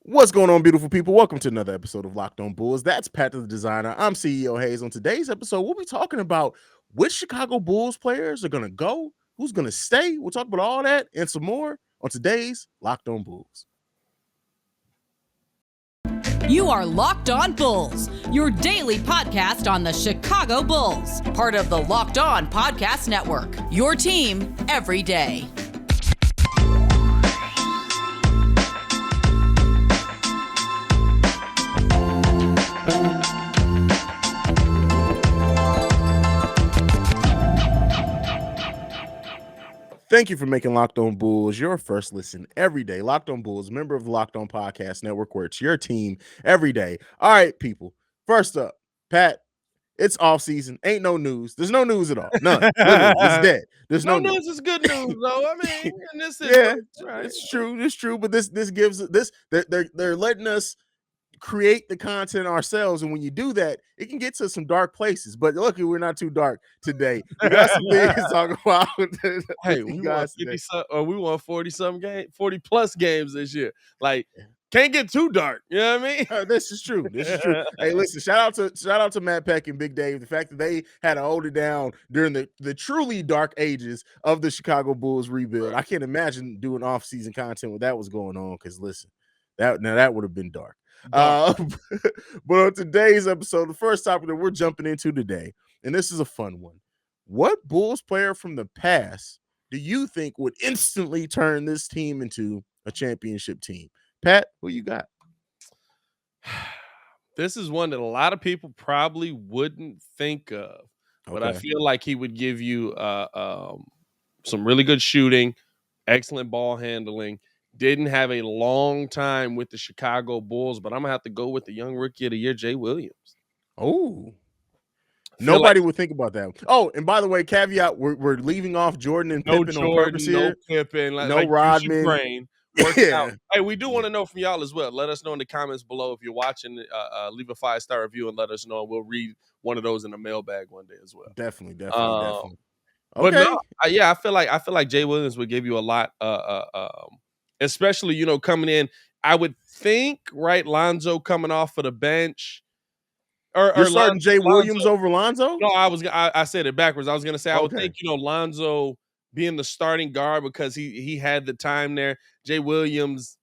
What's going on, beautiful people? Welcome to another episode of Locked On Bulls. That's Pat the Designer. I'm CEO Haize. On today's episode, we'll be talking about which Chicago Bulls players are going to go, who's going to stay. We'll talk about all that and some more on today's Locked On Bulls. You are Locked On Bulls, your daily podcast on the Chicago Bulls, part of the Locked On Podcast Network, your team every day. Thank you for making Locked On Bulls your first listen every day. Locked On Bulls, member of the Locked On Podcast Network, where it's your team every day. All right, people. First up, Pat, it's offseason. Ain't no news. There's no news at all. None. Literally, it's dead. There's no news is good news, though. I mean, and this is right. It's true. It's true. But this gives this they're letting us create the content ourselves, and when you do that, it can get to some dark places. But luckily, we're not too dark today. We got some things to talk about. Hey, we won 40 plus games this year. Like, can't get too dark. You know what I mean? This is true. This is true. Hey, listen, shout out to Matt Peck and Big Dave. The fact that they had to hold it down during the truly dark ages of the Chicago Bulls rebuild. I can't imagine doing off-season content when that was going on. Because listen, that would have been dark. But on today's episode, the first topic that we're jumping into today, and this is a fun one. What Bulls player from the past do you think would instantly turn this team into a championship team? Pat, who you got? This is one that a lot of people probably wouldn't think of, but I feel like he would give you some really good shooting, excellent ball handling. Didn't have a long time with the Chicago Bulls, but I'm going to have to go with the young rookie of the year, Jay Williams. Oh, nobody would think about that. Oh, and by the way, caveat, we're leaving off Jordan and Pippen on purpose here. No Pippen, no Rodman. Yeah. Hey, we do want to know from y'all as well. Let us know in the comments below if you're watching. Leave a 5-star review and let us know. We'll read one of those in the mailbag one day as well. Definitely. Okay. But no, I feel like Jay Williams would give you a lot. Especially, coming in, I would think, right, Lonzo coming off of the bench. You're starting Jay Williams over Lonzo? No, I said it backwards. I was going to say, I would think, Lonzo being the starting guard because he had the time there. Jay Williams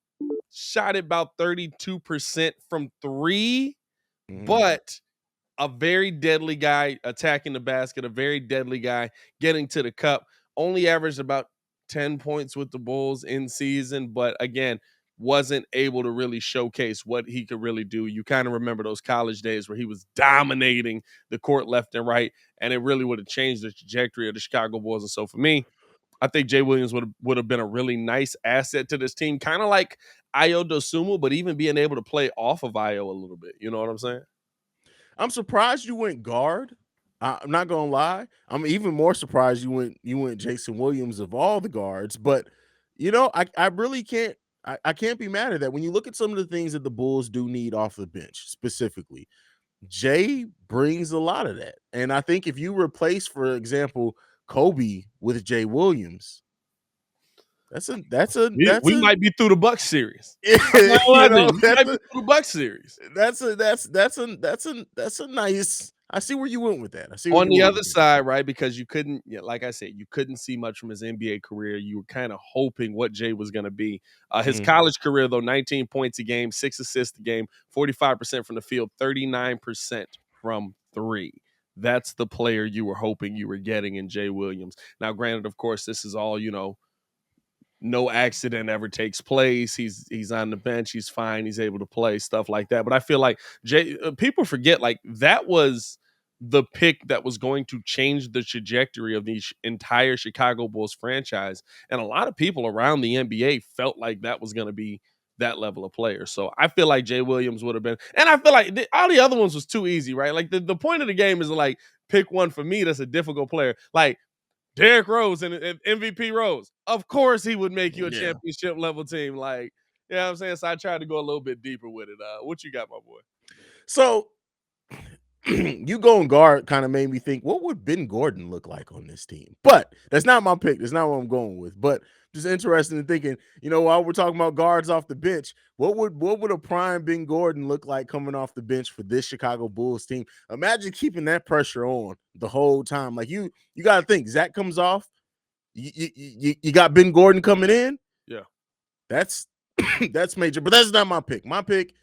shot about 32% from three, but a very deadly guy attacking the basket, a very deadly guy getting to the cup. Only averaged about 10 points with the Bulls in season, but again, wasn't able to really showcase what he could really do. You kind of remember those college days where he was dominating the court left and right, and it really would have changed the trajectory of the Chicago Bulls. And so for me, I think Jay Williams would have been a really nice asset to this team, kind of like Ayo Dosunmu, but even being able to play off of Ayo a little bit. You know what I'm saying? I'm surprised you went guard. I'm not gonna lie. I'm even more surprised you went Jason Williams of all the guards. But I really can't. I can't be mad at that. When you look at some of the things that the Bulls do need off the bench, specifically, Jay brings a lot of that. And I think if you replace, for example, Kobe with Jay Williams, we might be through the Bucks series. That's a nice. I see where you went with that. I see on the other side, right? Because you couldn't, like I said, you couldn't see much from his NBA career. You were kind of hoping what Jay was going to be. His college career, though, 19 points a game, 6 assists a game, 45% from the field, 39% from three. That's the player you were hoping you were getting in Jay Williams. Now, granted, of course, this is all, no accident ever takes place. He's on the bench. He's fine. He's able to play, stuff like that. But I feel like people forget, like, that was the pick that was going to change the trajectory of the entire Chicago Bulls franchise. And a lot of people around the NBA felt like that was going to be that level of player. So I feel like Jay Williams would have been, and I feel like all the other ones was too easy, right? Like the point of the game is like, pick one for me that's a difficult player. Like Derrick Rose and MVP Rose. Of course he would make you a championship level team. Like, you know what I'm saying? So I tried to go a little bit deeper with it. What you got, my boy? So you going guard kind of made me think, what would Ben Gordon look like on this team? But that's not my pick. That's not what I'm going with. But just interested in thinking, while we're talking about guards off the bench, what would a prime Ben Gordon look like coming off the bench for this Chicago Bulls team? Imagine keeping that pressure on the whole time. Like you got to think, Zach comes off, you got Ben Gordon coming in. Yeah, that's that's major. But that's not my pick. My pick,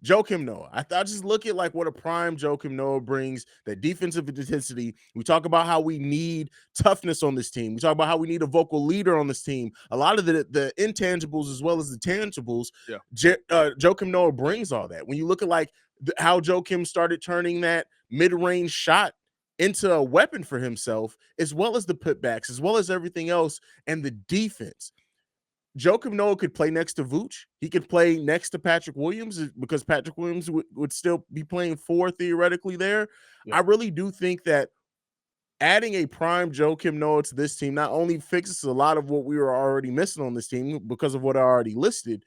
Joakim Noah. I just look at like what a prime Joakim Noah brings, that defensive intensity. We talk about how we need toughness on this team. We talk about how we need a vocal leader on this team. A lot of the intangibles as well as the tangibles. Yeah. Joakim Noah brings all that. When you look at like how Joakim started turning that mid-range shot into a weapon for himself, as well as the putbacks, as well as everything else, and the defense. Joakim Noah could play next to Vooch. He could play next to Patrick Williams because Patrick Williams would still be playing 4 theoretically there. Yeah. I really do think that adding a prime Joakim Noah to this team not only fixes a lot of what we were already missing on this team because of what I already listed,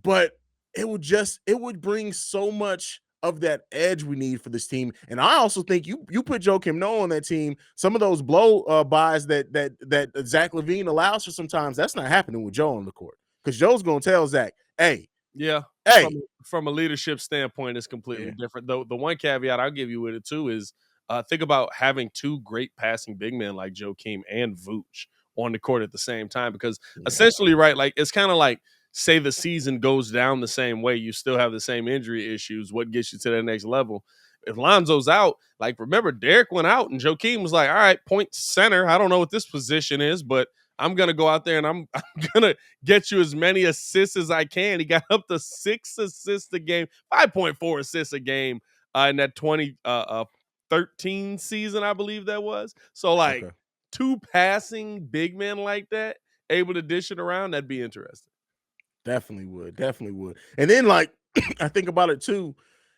but it would bring so much of that edge we need for this team. And I also think you put Joakim Noah on that team, some of those blow buys that Zach LaVine allows for sometimes, that's not happening with Joe on the court. Because Joe's going to tell Zach, hey. From a leadership standpoint, it's completely different. Though the one caveat I'll give you with it too is think about having 2 great passing big men like Joakim and Vooch on the court at the same time. Because essentially, right, like it's kind of like, say the season goes down the same way, you still have the same injury issues. What gets you to that next level? If Lonzo's out, like remember Derek went out and Joakim was like, all right, point center. I don't know what this position is, but I'm going to go out there and I'm going to get you as many assists as I can. He got up to 6 assists a game, 5.4 assists a game in that 2013 season, I believe that was. So like 2 passing big men like that, able to dish it around, that'd be interesting. Definitely would. And then like I think about it too,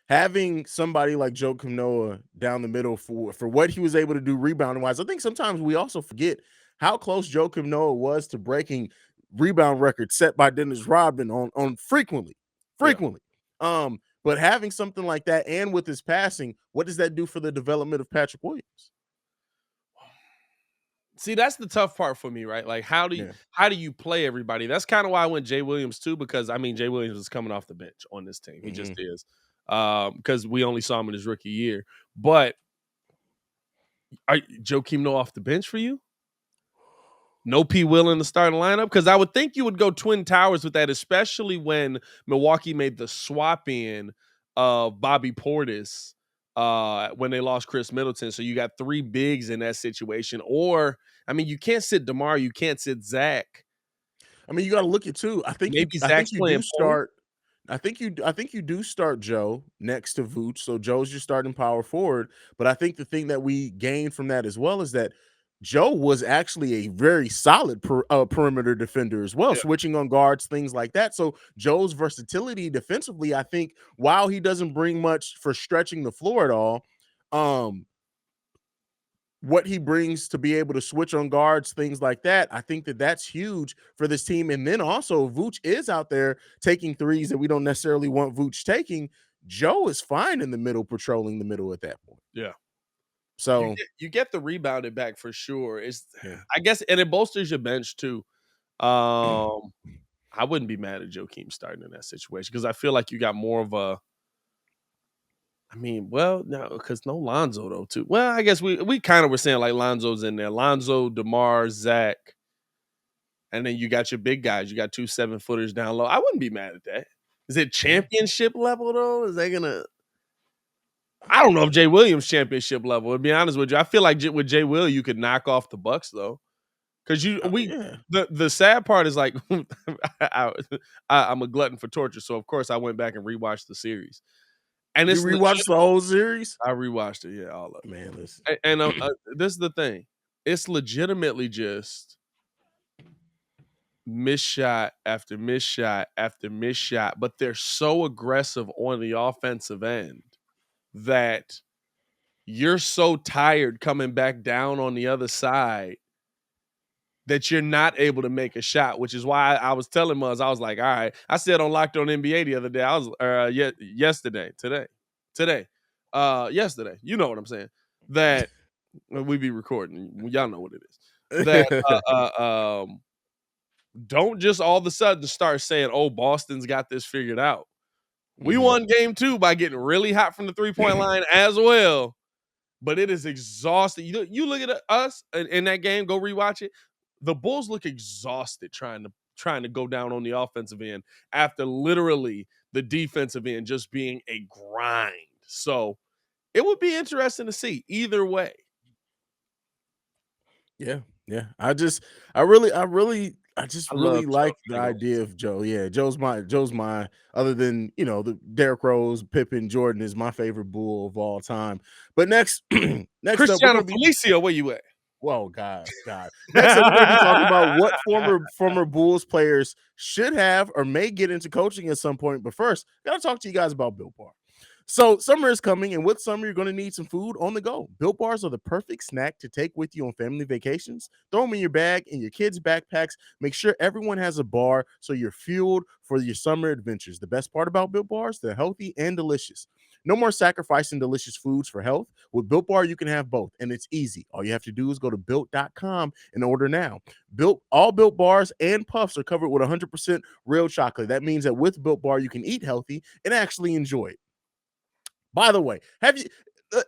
having somebody like Joakim Noah down the middle for what he was able to do rebounding wise. I think sometimes we also forget how close Joakim Noah was to breaking rebound records set by Dennis Rodman on frequently. But having something like that, and with his passing, what does that do for the development of Patrick Williams? See, that's the tough part for me, right? Like, how do you play everybody? That's kind of why I went Jay Williams too, because I mean, Jay Williams is coming off the bench on this team. He just is, because we only saw him in his rookie year. But Joakim Noah off the bench for you? No P. Will in the starting lineup? Because I would think you would go Twin Towers with that, especially when Milwaukee made the swap in of Bobby Portis when they lost Chris Middleton. So you got 3 bigs in that situation. Or, I mean, you can't sit DeMar, you can't sit Zach. I mean, you got to look at too. I think you do start. I think you do start Joe next to Vooch. So Joe's your starting power forward. But I think the thing that we gained from that as well is that Joe was actually a very solid perimeter defender as well, switching on guards, things like that. So Joe's versatility defensively, I think, while he doesn't bring much for stretching the floor at all, what he brings to be able to switch on guards, things like that, I think that's huge for this team. And then also Vooch is out there taking threes that we don't necessarily want Vooch taking. Joe is fine in the middle, patrolling the middle at that point. Yeah. So you get the rebounded back for sure. I guess, and it bolsters your bench too. I wouldn't be mad at Joakim starting in that situation because I feel like you got more of a. I mean, well, no, because no Lonzo though too. Well, I guess we kind of were saying like Lonzo's in there. Lonzo, DeMar, Zach, and then you got your big guys. You got 2 7-footers down low. I wouldn't be mad at that. Is it championship level though? Is they gonna? I don't know if Jay Williams championship level. To be honest with you, I feel like with Jay Will, you could knock off the Bucks though, because the sad part is like I'm a glutton for torture, so of course I went back and rewatched the series. And you rewatched the whole series? I rewatched it, all of it. Man, listen. And this is the thing: it's legitimately just miss shot after miss shot after miss shot, but they're so aggressive on the offensive end that you're so tired coming back down on the other side that you're not able to make a shot, which is why I was telling Muzz, I was like, all right. I said on Locked On NBA the other day, today. yesterday. You know what I'm saying? That we be recording. Y'all know what it is. That don't just all of a sudden start saying, "Oh, Boston's got this figured out." We won game 2 by getting really hot from the 3-point line as well. But it is exhausting. You look at us in that game, go rewatch it. The Bulls look exhausted trying to go down on the offensive end after literally the defensive end just being a grind. So it would be interesting to see either way. Yeah. I just really love like Joe. the idea of Joe. Yeah, Joe's my other than the Derrick Rose, Pippen, Jordan is my favorite Bull of all time. But next up we're Cristiano gonna be Felicio, where you at? whoa, God. Next up, we're gonna be talking about what former Bulls players should have or may get into coaching at some point. But first, gotta talk to you guys about Built Bar. So summer is coming, and with summer, you're going to need some food on the go. Built Bars are the perfect snack to take with you on family vacations. Throw them in your bag, in your kids' backpacks. Make sure everyone has a bar so you're fueled for your summer adventures. The best part about Built Bars, they're healthy and delicious. No more sacrificing delicious foods for health. With Built Bar, you can have both, and it's easy. All you have to do is go to Built.com and order now. All Built Bars and Puffs are covered with 100% real chocolate. That means that with Built Bar, you can eat healthy and actually enjoy it. By the way, have you?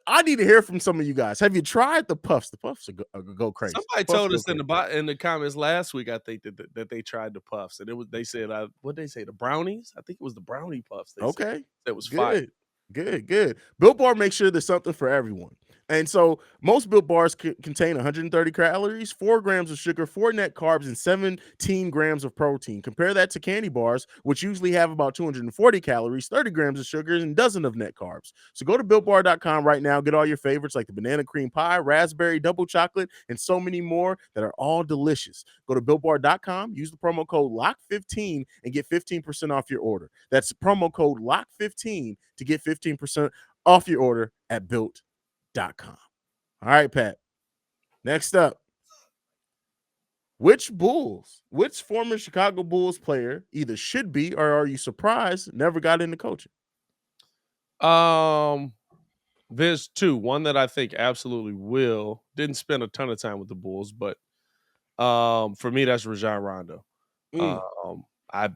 I need to hear from some of you guys. Have you tried the Puffs? The Puffs go crazy. Somebody told us in the comments last week, I think that they tried the Puffs, and they said what they say, the brownies. I think it was the brownie Puffs. Okay, that was fire. Good. Built Bar makes sure there's something for everyone. And so most Built Bars contain 130 calories, 4 grams of sugar, 4 net carbs, and 17 grams of protein. Compare that to candy bars, which usually have about 240 calories, 30 grams of sugar, and a dozen of net carbs. So go to BuiltBar.com right now. Get all your favorites like the banana cream pie, raspberry, double chocolate, and so many more that are all delicious. Go to BuiltBar.com, use the promo code LOCK15 and get 15% off your order. That's promo code LOCK15 to get 15% off your order at Built.com. All right, Pat. Next up, which former Chicago Bulls player either should be or are you surprised never got into coaching? There's 2. One that I think absolutely will. Didn't spend a ton of time with the Bulls, but for me, that's Rajon Rondo. I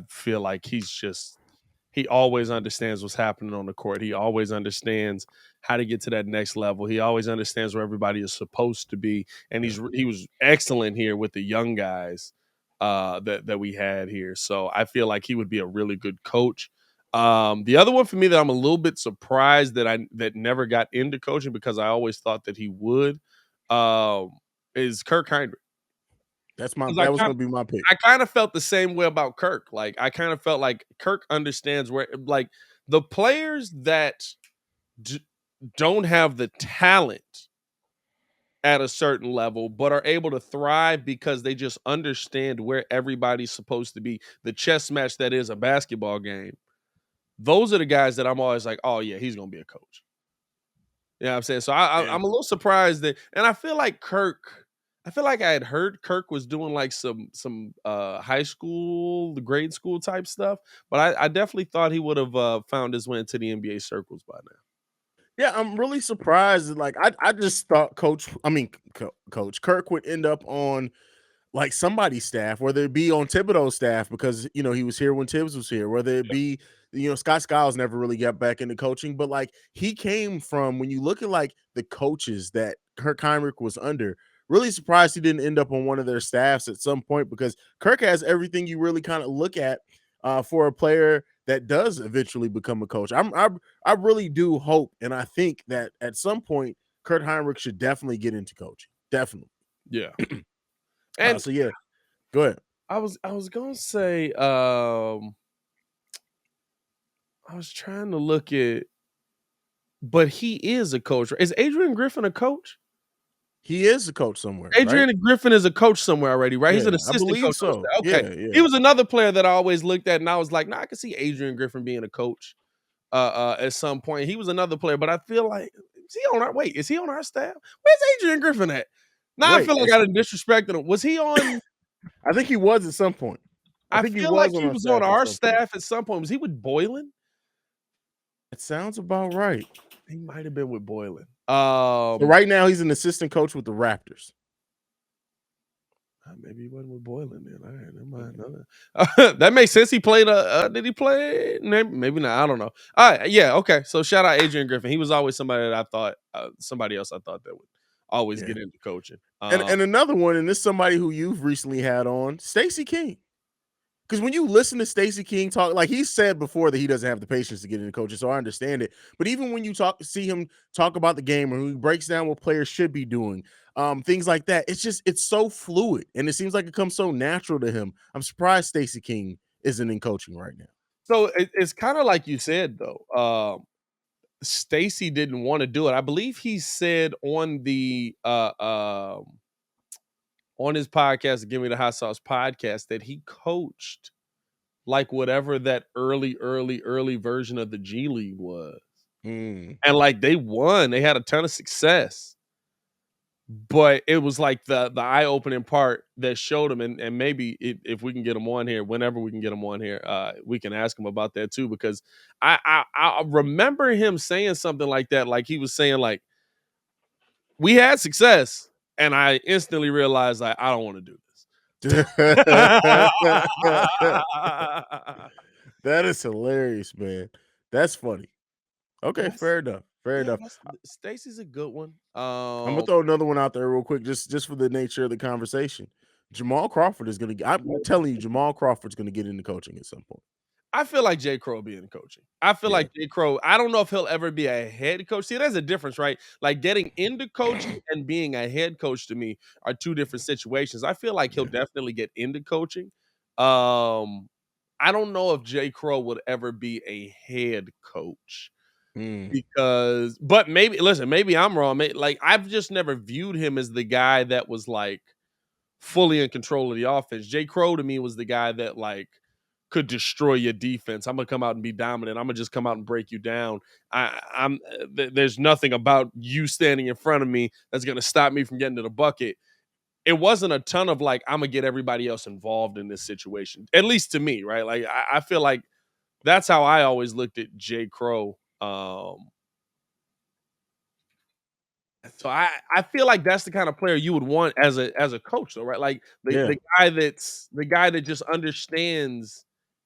feel like he always understands what's happening on the court. He always understands how to get to that next level. He always understands where everybody is supposed to be. And he was excellent here with the young guys that we had here. So I feel like he would be a really good coach. The other one for me that I'm a little bit surprised that never got into coaching because I always thought that he would is Kirk Heinrich. That was going to be my pick. I kind of felt the same way about Kirk. Like I kind of felt like Kirk understands where, like the players that don't have the talent at a certain level, but are able to thrive because they just understand where everybody's supposed to be. The chess match that is a basketball game. Those are the guys that I'm always like, oh yeah, he's going to be a coach. You know what I'm saying? So I'm a little surprised that, and I feel like I had heard Kirk was doing like some high school, the grade school type stuff, but I definitely thought he would have found his way into the NBA circles by now. Yeah, I'm really surprised. Like I just thought Coach Kirk would end up on like somebody's staff, whether it be on Thibodeau's staff because he was here when Tibbs was here, whether it be Scott Skiles never really got back into coaching, but like he came from, when you look at like the coaches that Kirk Heinrich was under, really surprised he didn't end up on one of their staffs at some point because Kirk has everything you really kind of look at for a player that does eventually become a coach. I really do hope, and I think that at some point Kirk Heinrich should definitely get into coaching. Definitely. Yeah. And so yeah, go ahead. I was gonna say, I was trying to look at, but he is a coach. Is Adrian Griffin a coach? He is a coach somewhere. Adrian Griffin is a coach somewhere already, right? Yeah, He's an assistant coach. So. Okay. Yeah. He was another player that I always looked at, and I was like, I could see Adrian Griffin being a coach at some point. He was another player, but I feel like, is he on our staff? Where's Adrian Griffin at? Now I feel like I done disrespected him. Was he on? I think he was at some point. I feel like he was on our staff at some point. Was he with Boylan? It sounds about right. He might have been with Boylan. So right now, he's an assistant coach with the Raptors. Maybe he wasn't with Boylan then. All right, never mind. That makes sense. He played. Did he play? Maybe not. I don't know. All right, yeah, okay. So shout out Adrian Griffin. He was always somebody that I thought, somebody else I thought that would always get into coaching. And another one, and this is somebody who you've recently had on, Stacey King. Because when you listen to Stacey King talk, like he said before that he doesn't have the patience to get into coaching, so I understand it. But even when you see him talk about the game, or he breaks down what players should be doing, things like that, it's so fluid, and it seems like it comes so natural to him. I'm surprised Stacey King isn't in coaching right now. So it's kind of like you said though. Stacey didn't want to do it. I believe he said on the on his podcast, Give Me the Hot Sauce podcast, that he coached like whatever that early version of the G League was. And like they won, they had a ton of success. But it was like the eye-opening part that showed him, and maybe if we can get him on here, whenever we can get him on here, we can ask him about that too, because I remember him saying something like that, like he was saying like, we had success, and I instantly realized like, I don't want to do this. That is hilarious, man. That's funny. Okay, fair enough. Fair enough. Stacey's a good one. I'm gonna throw another one out there real quick, just for the nature of the conversation. Jamal Crawford is gonna. I'm telling you, Jamal Crawford's gonna get into coaching at some point. I feel like J. Crow will be in coaching. I feel like J. Crow, I don't know if he'll ever be a head coach. See, there's a difference, right? Like getting into coaching and being a head coach to me are two different situations. I feel like he'll definitely get into coaching. I don't know if J. Crow would ever be a head coach. Because, but maybe, listen, maybe I'm wrong. Like, I've just never viewed him as the guy that was like fully in control of the offense. J. Crow to me was the guy that like could destroy your defense. I'm gonna come out and be dominant. I'm gonna just come out and break you down. There's nothing about you standing in front of me that's gonna stop me from getting to the bucket. It wasn't a ton of like, I'm gonna get everybody else involved in this situation. At least to me, right? Like I feel like that's how I always looked at J. Crow. So I feel like that's the kind of player you would want as a coach, though, right? Like the guy that just understands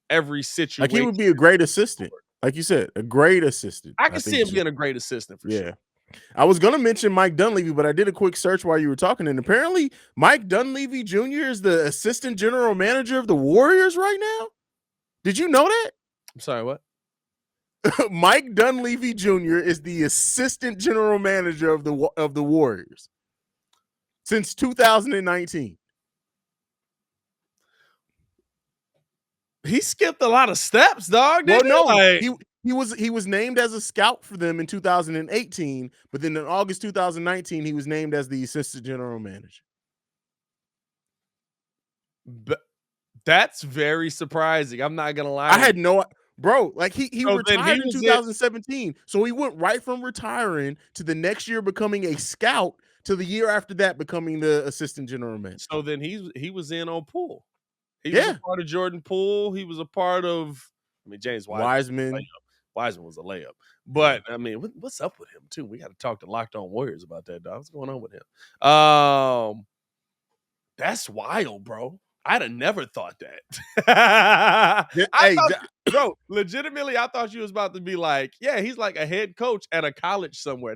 every situation. Like he would be a great assistant, like you said, a great assistant. I can see him being a great assistant for sure. I was gonna mention Mike Dunleavy, but I did a quick search while you were talking, and apparently Mike Dunleavy Jr. is the assistant general manager of the Warriors right now. Did you know that? I'm sorry, what? Mike Dunleavy Jr. is the assistant general manager of the Warriors since 2019. He skipped a lot of steps, dog. Well, no, he was named as a scout for them in 2018, but then in August 2019, he was named as the assistant general manager. But that's very surprising. I'm not gonna lie. I had no. Bro, like he retired in 2017. So he went right from retiring to the next year becoming a scout to the year after that becoming the assistant general manager. So then he was in on Poole. He was a part of Jordan Poole. He was a part of, James Wiseman. Wiseman was a layup. But I mean, what's up with him too? We got to talk to Locked On Warriors about that, dog. What's going on with him? That's wild, bro. I'd have never thought that. Bro, legitimately, I thought you was about to be like, yeah, he's like a head coach at a college somewhere.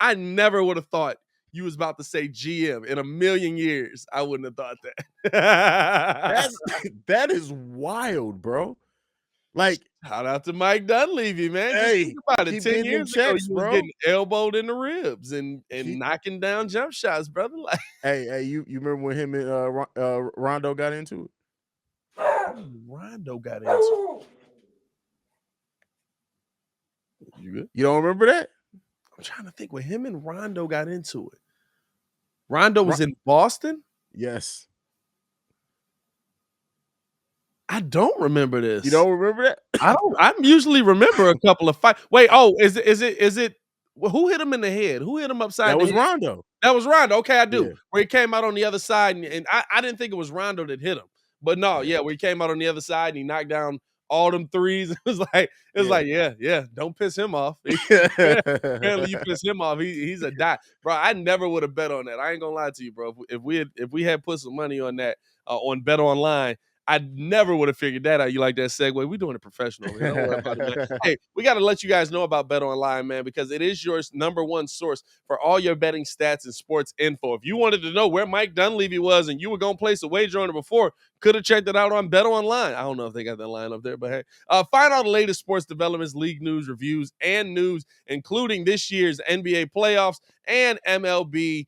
I never would have thought you was about to say GM in a million years. I wouldn't have thought that. That is wild, bro. Like, shout out to Mike Dunleavy, man. Hey, just think about it. 10 years ago, you was getting elbowed in the ribs and knocking down jump shots, brother. Like, hey, you remember when him and Rondo got into it? Rondo got into it. You good? You don't remember that? I'm trying to think when him and Rondo got into it. Rondo was in Boston? Yes. I don't remember this. You don't remember that? I usually remember a couple of fights. Wait, is it who hit him in the head? Who hit him upside the head? That was Rondo. That was Rondo. Okay, I do. Yeah. Where he came out on the other side, and I didn't think it was Rondo that hit him. But no, where he came out on the other side and he knocked down all them threes. It was like, yeah, don't piss him off. Apparently you piss him off. He's a die. Bro, I never would have bet on that. I ain't gonna lie to you, bro. If we had put some money on that on Bet Online, I never would have figured that out. You like that segue? We're doing it professional over here. Don't worry about it, man. Hey, we got to let you guys know about Bet Online, man, because it is your number one source for all your betting stats and sports info. If you wanted to know where Mike Dunleavy was and you were going to place a wager on it before, could have checked it out on Bet Online. I don't know if they got that line up there, but hey, find all the latest sports developments, league news, reviews, and news, including this year's NBA playoffs and MLB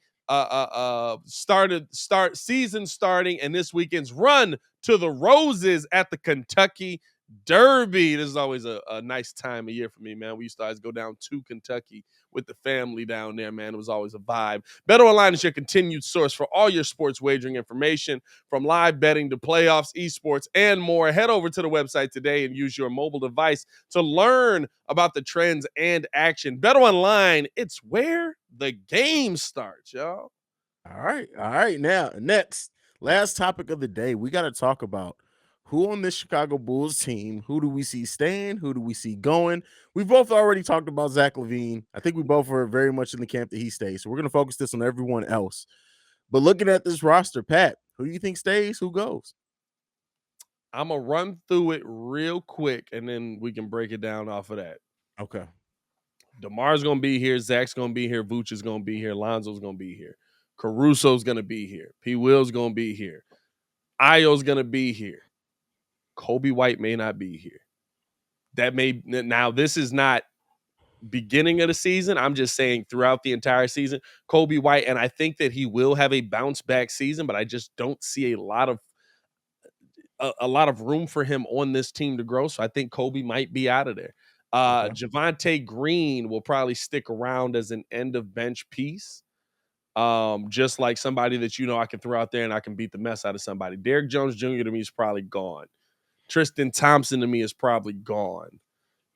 season starting and this weekend's run to the Roses at the Kentucky Derby. This is always a nice time of year for me, man. We used to always go down to Kentucky with the family down there, man. It was always a vibe. BetOnline is your continued source for all your sports wagering information, from live betting to playoffs, esports, and more. Head over to the website today and use your mobile device to learn about the trends and action. BetOnline, it's where the game starts, y'all. All right. Now, next, last topic of the day, we got to talk about who on this Chicago Bulls team, who do we see staying, who do we see going? We've both already talked about Zach LaVine. I think we both are very much in the camp that he stays. So we're going to focus this on everyone else. But looking at this roster, Pat, who do you think stays? Who goes? I'm going to run through it real quick, and then we can break it down off of that. Okay. DeMar's going to be here. Zach's going to be here. Vooch is going to be here. Lonzo's going to be here. Caruso's going to be here. P. Will's going to be here. Ayo's going to be here. Kobe White may not be here. Now, this is not beginning of the season. I'm just saying throughout the entire season, Kobe White, and I think that he will have a bounce back season, but I just don't see a lot of room for him on this team to grow. So I think Kobe might be out of there. Okay. Javonte Green will probably stick around as an end of bench piece. Just like somebody that I can throw out there and I can beat the mess out of somebody. Derrick Jones Jr. to me is probably gone. Tristan Thompson to me is probably gone.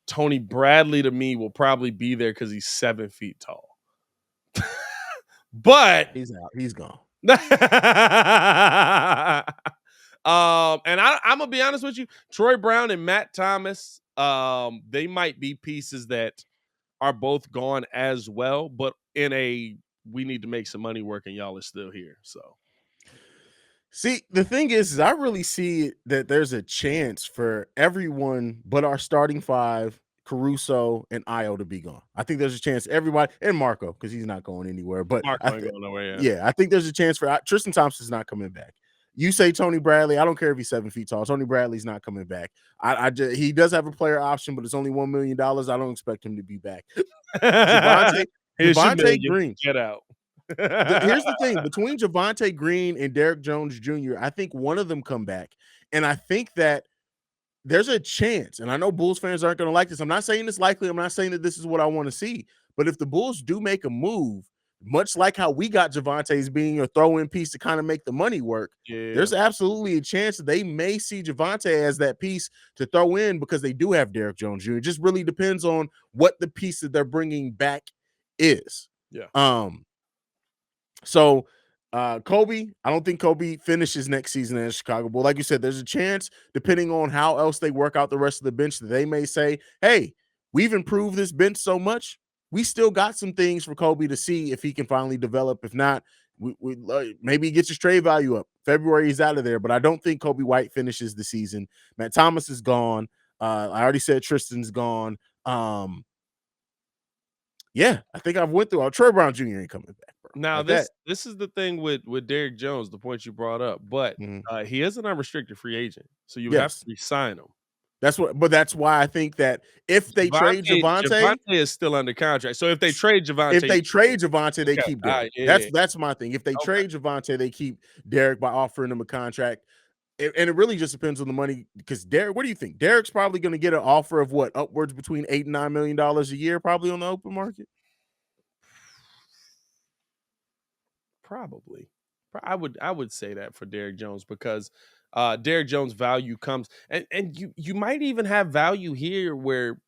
Tony Bradley to me will probably be there because he's 7 feet tall. But he's out. He's gone. And I'm gonna be honest with you, Troy Brown and Matt Thomas, they might be pieces that are both gone as well, but we need to make some money working. Y'all are still here. So see, the thing is I really see that there's a chance for everyone but our starting five, Caruso and Ayo, to be gone. I think there's a chance everybody, and Marco, because he's not going anywhere. But Marco ain't going nowhere. Yeah, I think there's a chance for Tristan Thompson's not coming back. You say Tony Bradley, I don't care if he's 7 feet tall. Tony Bradley's not coming back. He does have a player option, but it's only $1 million. I don't expect him to be back. Javonte Green. Get out. Here's the thing. Between Javonte Green and Derrick Jones Jr., I think one of them come back. And I think that there's a chance, and I know Bulls fans aren't going to like this. I'm not saying it's likely. I'm not saying that this is what I want to see. But if the Bulls do make a move, much like how we got Javonte's being a throw-in piece to kind of make the money work, there's absolutely a chance that they may see Javonte as that piece to throw in because they do have Derrick Jones Jr. It just really depends on what the piece that they're bringing back is. Yeah. So Kobe, I don't think Kobe finishes next season as Chicago Bull. Like you said, there's a chance, depending on how else they work out the rest of the bench, that they may say, hey, we've improved this bench so much. We still got some things for Kobe to see if he can finally develop. If not, maybe he gets his trade value up. February he's out of there, but I don't think Kobe White finishes the season. Matt Thomas is gone. I already said Tristan's gone. Yeah, I think I've went through. Troy Brown Jr. ain't coming back, bro. Now this is the thing with Derrick Jones, the point you brought up, but he is an unrepstricted free agent, so you have to re-sign him. That's why I think that if they trade Javonte is still under contract. So if they trade Javonte, they keep Derrick. That's my thing. If they trade Javonte, they keep Derrick by offering him a contract. And it really just depends on the money, because Derrick, what do you think? Derrick's probably going to get an offer of what, upwards between $8 and $9 million a year, probably on the open market. Probably. I would say that for Derrick Jones, because Derrick Jones' value comes, and you might even have value here where,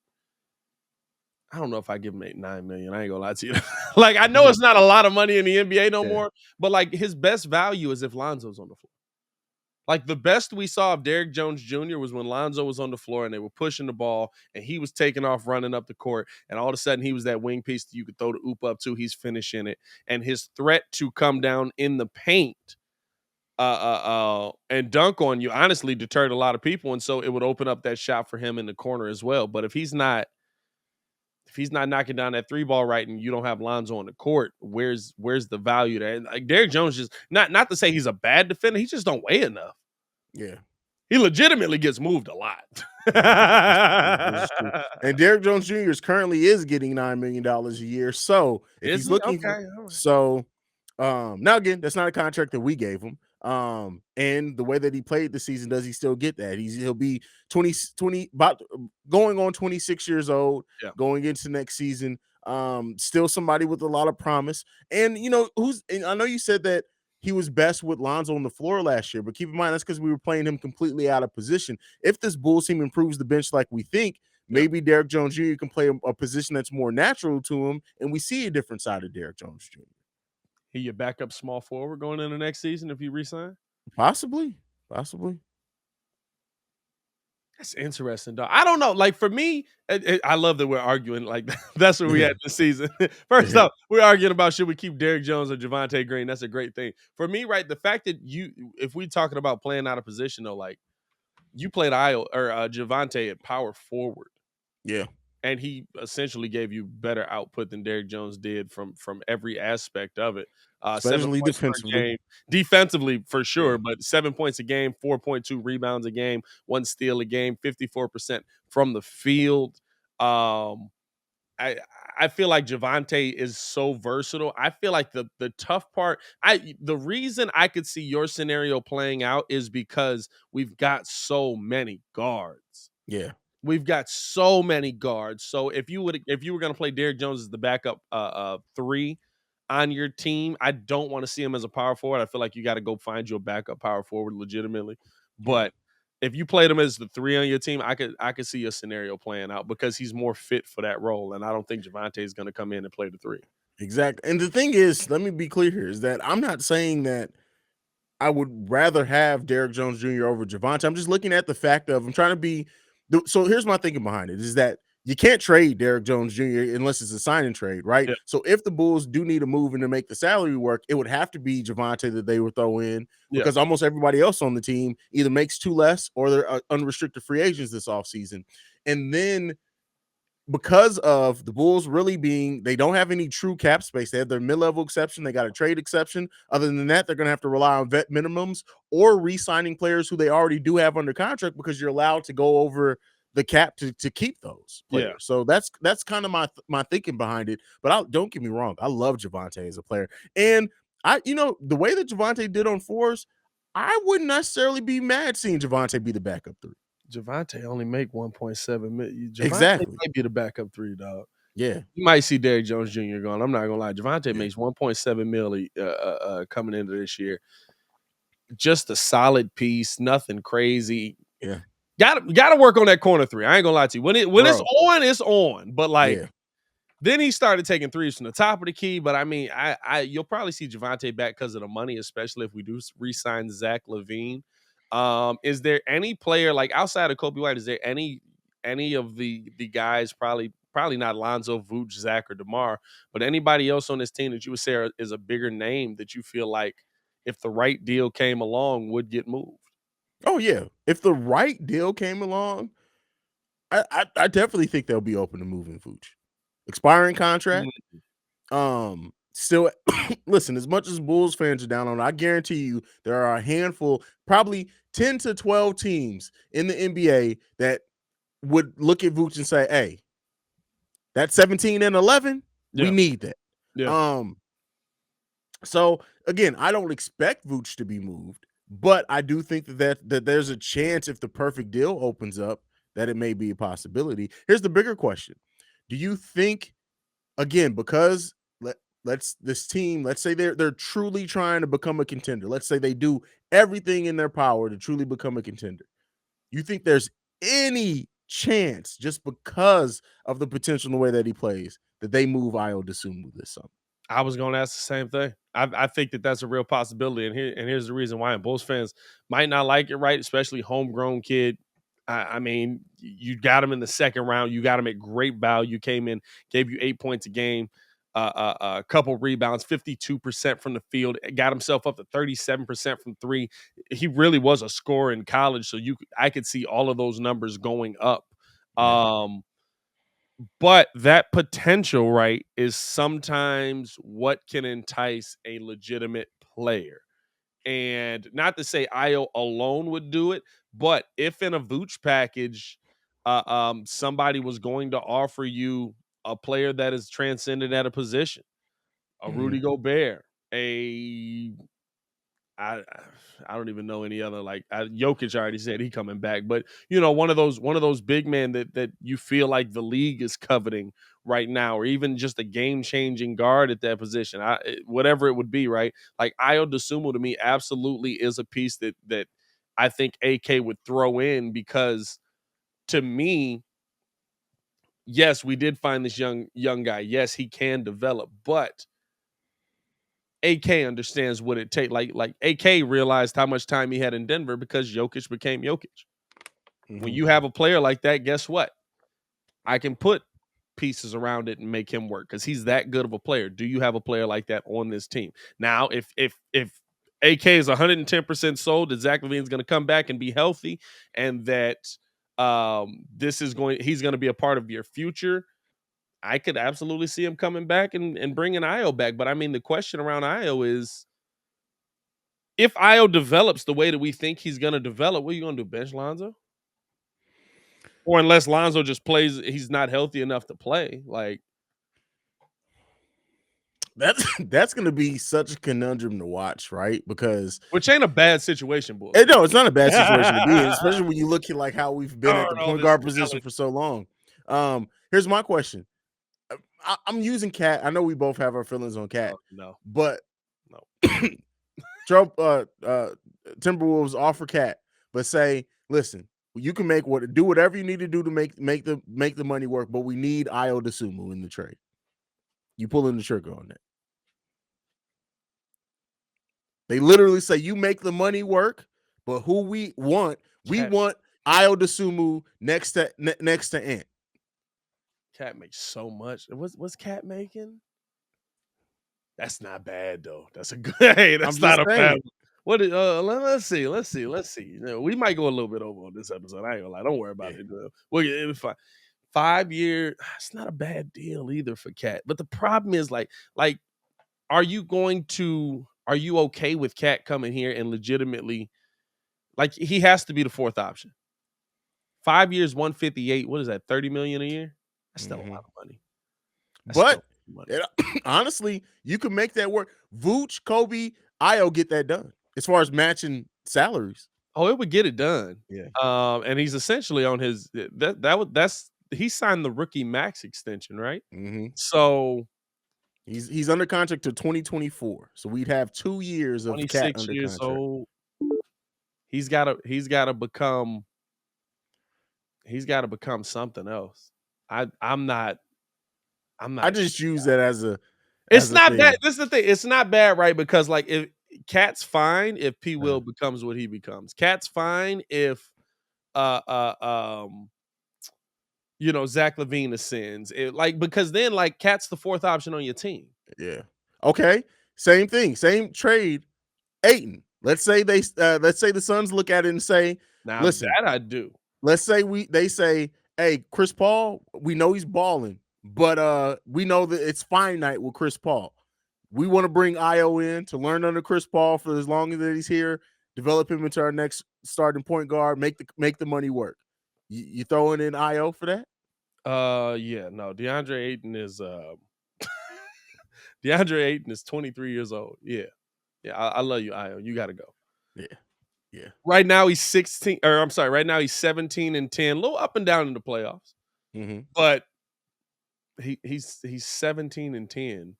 I don't know if I give him $8, $9 million. I ain't gonna lie to you. Like, I know it's not a lot of money in the NBA no more, but like his best value is if Lonzo's on the floor. Like, the best we saw of Derrick Jones Jr. was when Lonzo was on the floor and they were pushing the ball and he was taking off running up the court, and all of a sudden he was that wing piece that you could throw the oop up to. He's finishing it, and his threat to come down in the paint and dunk on you honestly deterred a lot of people, and so it would open up that shot for him in the corner as well. But if he's not knocking down that three ball right and you don't have Lonzo on the court, where's the value there? Like, Derrick Jones just not to say he's a bad defender, he just don't weigh enough. Yeah. He legitimately gets moved a lot. This is true. And Derrick Jones Jr. currently is getting $9 million a year. So if Is he's he? looking Okay, all right. so now again, that's not a contract that we gave him. And the way that he played this season, does he still get that? He'll be 20 about going on 26 years old, Yeah. going into next season. Still somebody with a lot of promise. And and I know you said that he was best with Lonzo on the floor last year, but keep in mind that's because we were playing him completely out of position. If this Bulls team improves the bench like we think, maybe Derrick Jones Jr. can play a position that's more natural to him, and we see a different side of Derrick Jones Jr. He your backup small forward going into next season if you resign? Possibly. That's interesting, dog. I don't know. Like, for me, I love that we're arguing. Like, that's where we at this season. First off, we're arguing about should we keep Derrick Jones or Javonte Green. That's a great thing. For me, right, the fact that if we talking about playing out of position, though, like, you played Javonte at power forward. Yeah. And he essentially gave you better output than Derrick Jones did from every aspect of it. Especially 7 points per defensively. game. Defensively, for sure, but 7 points a game, 4.2 rebounds a game, 1 steal a game, 54% from the field. I feel like Javonte is so versatile. I feel like the tough part, the reason I could see your scenario playing out is because we've got so many guards. Yeah. We've got so many guards. So if you were going to play Derrick Jones as the backup 3 on your team, I don't want to see him as a power forward. I feel like you got to go find you a backup power forward legitimately. But if you played him as the 3 on your team, I could see a scenario playing out because he's more fit for that role. And I don't think Javonte is going to come in and play the 3. Exactly. And the thing is, let me be clear here, is that I'm not saying that I would rather have Derrick Jones Jr. over Javonte. I'm just looking at the fact of I'm trying to be. So here's my thinking behind it is that you can't trade Derrick Jones Jr. unless it's a sign and trade, right? Yeah. So if the Bulls do need a move and to make the salary work, it would have to be Javonte that they would throw in because almost everybody else on the team either makes 2 less or they're unrestricted free agents this offseason. And then because of the Bulls really they don't have any true cap space. They have their mid-level exception. They got a trade exception. Other than that, they're going to have to rely on vet minimums or re-signing players who they already do have under contract because you're allowed to go over the cap to keep those players. Yeah. So that's kind of my thinking behind it. But don't get me wrong. I love Javonte as a player. And the way that Javonte did on 4s, I wouldn't necessarily be mad seeing Javonte be the backup 3. Javonte only make 1.7 million. Javonte Exactly. might be the backup 3, dog. Yeah. You might see Derrick Jones Jr. going. I'm not gonna lie. Javonte makes 1.7 million coming into this year. Just a solid piece, nothing crazy. Yeah. Gotta work on that corner 3. I ain't gonna lie to you. When it's on, it's on. But then he started taking 3s from the top of the key. But I mean, you'll probably see Javonte back because of the money, especially if we do re-sign Zach LaVine. Is there any player like outside of Kobe White? Is there any of the guys, probably not Lonzo, Vooch, Zach, or DeMar, but anybody else on this team that you would say is a bigger name that you feel like if the right deal came along would get moved? Oh yeah, if the right deal came along, I definitely think they'll be open to moving Vooch. Expiring contract. Still, listen, as much as Bulls fans are down on it, I guarantee you there are a handful, probably 10 to 12 teams in the NBA that would look at Vooch and say, hey, that 17 and 11, we need that. Yeah. So again, I don't expect Vooch to be moved, but I do think that there's a chance if the perfect deal opens up that it may be a possibility. Here's the bigger question. Do you think, again, because let's say they're truly trying to become a contender. Let's say they do everything in their power to truly become a contender. You think there's any chance, just because of the potential in the way that he plays, that they move Ayo Dosunmu this summer? I was going to ask the same thing. I think that's a real possibility, and here's the reason why. And Bulls fans might not like it, right? Especially homegrown kid. I mean, you got him in the second round. You got him at great value. Came in, gave you 8 points a game, a couple rebounds, 52% from the field. Got himself up to 37% from three. He really was a scorer in college, so I could see all of those numbers going up. Yeah. But that potential, right, is sometimes what can entice a legitimate player. And not to say Io alone would do it, but if in a Vooch package, somebody was going to offer you a player that is transcended at a position, a Rudy Gobert, I I don't even know any other Jokic already said he coming back, but one of those big men that you feel like the league is coveting right now, or even just a game changing guard at that position, whatever it would be, right? Like Io DeSumo to me absolutely is a piece that I think AK would throw in, because to me, yes, we did find this young guy. Yes, he can develop, but AK understands what it takes. Like AK realized how much time he had in Denver because Jokic became Jokic. When you have a player like that, guess what? I can put pieces around it and make him work because he's that good of a player. Do you have a player like that on this team? Now, if AK is 110% sold that Zach LaVine is going to come back and be healthy, and that he's going to be a part of your future, I could absolutely see him coming back and bringing Io back. But I mean, the question around Io is, if Io develops the way that we think he's going to develop, what are you going to do, bench Lonzo? Or unless Lonzo just plays, he's not healthy enough to play. That's going to be such a conundrum to watch, right? Because which ain't a bad situation, boy. no, it's not a bad situation to be in, especially when you look at like how we've been at the point guard position for so long. Here's my question. I'm using Cat. I know we both have our feelings on Cat. No. But Timberwolves offer Cat, but say, listen, you can do whatever you need to do to make the money work, but we need Io DeSumo in the trade. You pulling the trigger on that? They literally say you make the money work, but who we want Io DeSumo next to Ant. Cat makes so much. What's Cat making? That's not bad though. That's a good. Hey, that's not a bad. What? Let's see. We might go a little bit over on this episode. I ain't gonna lie. Don't worry about it. Well, it'll be fine. 5 year. It's not a bad deal either for Cat. But the problem is, like, are you okay with Cat coming here and legitimately, like, he has to be the fourth option. 5 years, 158. What is that? 30 million a year. That's still a lot of money. But honestly, you can make that work. Vooch, Kobe, Io get that done as far as matching salaries. Oh, it would get it done. Yeah. And he's essentially on his he signed the rookie max extension, right? So he's under contract to 2024. So we'd have 2 years of Cat under years contract. Old. He's gotta become something else. I just use that as a. It's not bad. This is the thing. It's not bad, right? Because like, if Cat's fine if P. Will becomes what he becomes. Cat's fine if Zach LaVine ascends. Because then like Cat's the fourth option on your team. Yeah. Okay. Same thing. Same trade. Ayton. Let's say the Suns look at it and say, now, listen, that I do. Let's say they say, hey, Chris Paul, we know he's balling, but we know that it's finite with Chris Paul. We want to bring Io in to learn under Chris Paul for as long as he's here, develop him into our next starting point guard, make the money work. You throwing in Io for that? Yeah, no. Deandre Ayton is 23 years old. Yeah. I love you, Io. You got to go. Yeah. Right now he's 16, or I'm sorry. Right now he's 17 and 10, a little up and down in the playoffs. But he's 17 and 10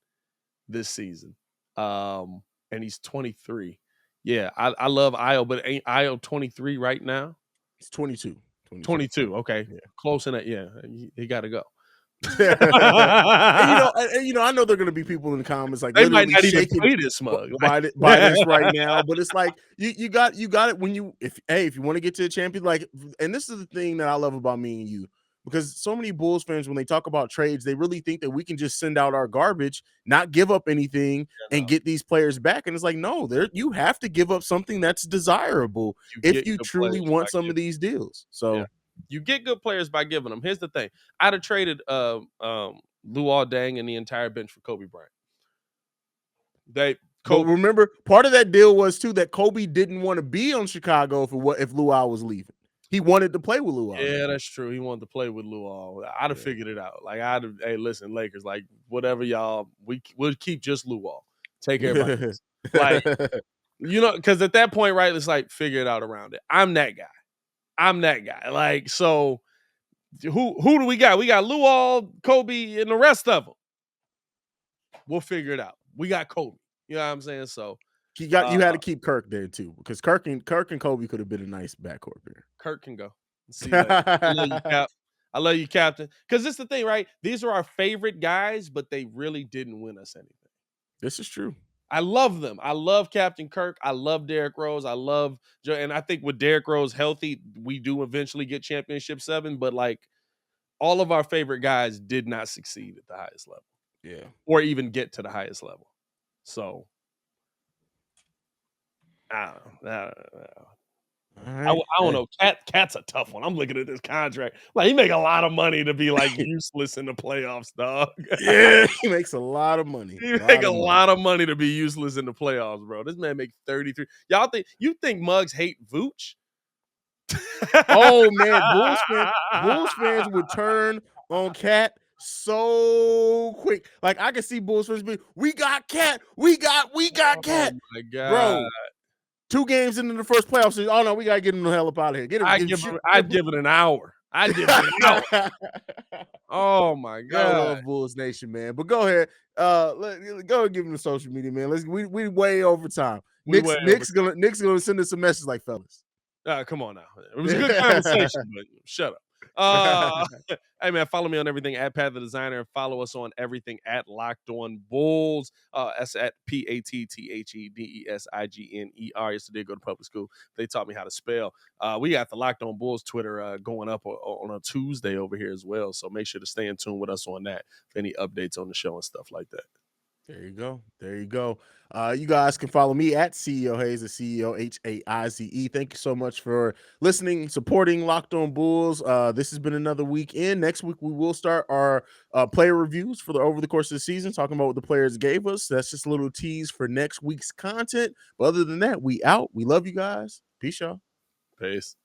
this season, and he's 23. Yeah, I love Io, but ain't Io 23 right now? He's 22. 22. Okay, close enough. Yeah, he got to go. and I know there are going to be people in the comments like they might literally not even shaking play this mug. by this right now, but it's like you got it when if you want to get to a champion, like, and this is the thing that I love about me and you, because so many Bulls fans, when they talk about trades, they really think that we can just send out our garbage, not give up anything, and get these players back. And it's like, no, you have to give up something that's desirable if you truly want some of these deals. So. Yeah. You get good players by giving them. Here's the thing. I'd have traded Luol Deng and the entire bench for Kobe Bryant. But remember, part of that deal was too that Kobe didn't want to be on Chicago if Luol was leaving. He wanted to play with Luol. Yeah, that's true. He wanted to play with Luol. I'd have figured it out. Like hey, listen, Lakers, like whatever y'all, we'll keep just Luol. Take everybody else. Like, because at that point, right, it's like figure it out around it. I'm that guy. Like, so who do we got? We got Luol, Kobe, and the rest of them. We'll figure it out. We got Kobe. You know what I'm saying? So you had to keep Kirk there too, because Kirk and Kobe could have been a nice backcourt there. Kirk can go. See you later. I love you, Captain. Because this is the thing, right? These are our favorite guys, but they really didn't win us anything. This is true. I love them. I love Captain Kirk. I love Derrick Rose. I love Joe. And I think with Derrick Rose healthy, we do eventually get championship 7. But like all of our favorite guys did not succeed at the highest level. Yeah. Or even get to the highest level. So I don't know. I don't know. Cat's a tough one. I'm looking at this contract. Like, he make a lot of money to be like useless in the playoffs, dog. Yeah, he makes a lot of money. He make a lot of money to be useless in the playoffs, bro. This man make 33. You think Muggs hate Vooch? Oh man, Bulls fans would turn on Cat so quick. Like, I can see Bulls fans be, we got Cat, we got Cat. Oh my God, bro. 2 games into the first playoffs. Oh no, we gotta get him the hell up out of here. I'd give it an hour. Oh my God, I love Bulls Nation, man. But go ahead, go and give him the social media, man. We way over time. Nick's gonna send us a message like, fellas. Come on now. It was a good conversation, but shut up. Hey man, follow me on everything at Pat the Designer, and follow us on everything at Locked On Bulls. That's at PATTHEDESIGNER. Yesterday, go to public school. They taught me how to spell. We got the Locked On Bulls Twitter going up on a Tuesday over here as well. So make sure to stay in tune with us on that for any updates on the show and stuff like that. There you go. You guys can follow me at CEO Haize, the CEO Haize. Thank you so much for listening, supporting Locked On Bulls. This has been another week in. Next week we will start our player reviews for over the course of the season, talking about what the players gave us. That's just a little tease for next week's content. But other than that, we out. We love you guys. Peace, y'all. Peace.